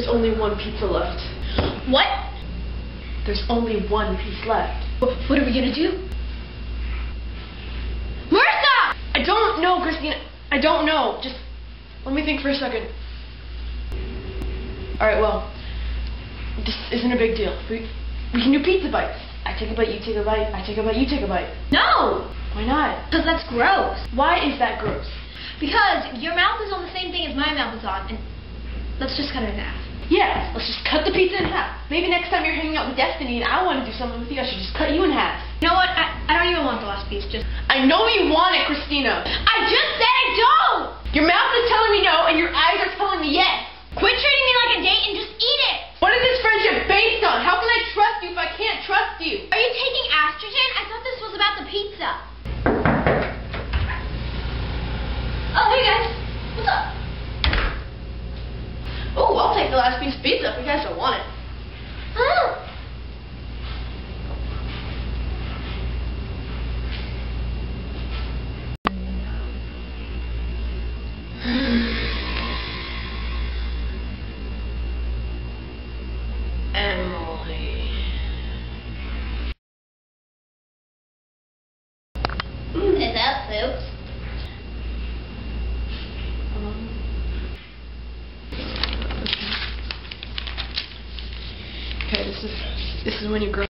There's only one pizza left. What? There's only one piece left. What are we gonna do? Martha! I don't know, Christina. I don't know. Just let me think for a second. Alright, well, this isn't a big deal. We can do pizza bites. I take a bite, you take a bite, I take a bite, you take a bite. No! Why not? Because that's gross. Why is that gross? Because your mouth is on the same thing as my mouth is on, and let's just cut it in half. Yeah, let's just cut the pizza in half. Maybe next time you're hanging out with Destiny and I want to do something with you, I should just cut you in half. You know what? I don't even want the last piece. Just. I know you want it, Christina. I just said I don't! Your mouth is telling me no and your eyes are telling me yes. Quit treating me like a date and just eat it! What is this friendship based on? How can I trust you if I can't trust you? Are you taking estrogen? I thought this was about the pizza. Oh, hey guys. What's up? Oh, I'll take the last piece of pizza if you guys don't want it. Oh. Emily. Is that soup? Okay, this is when you grow.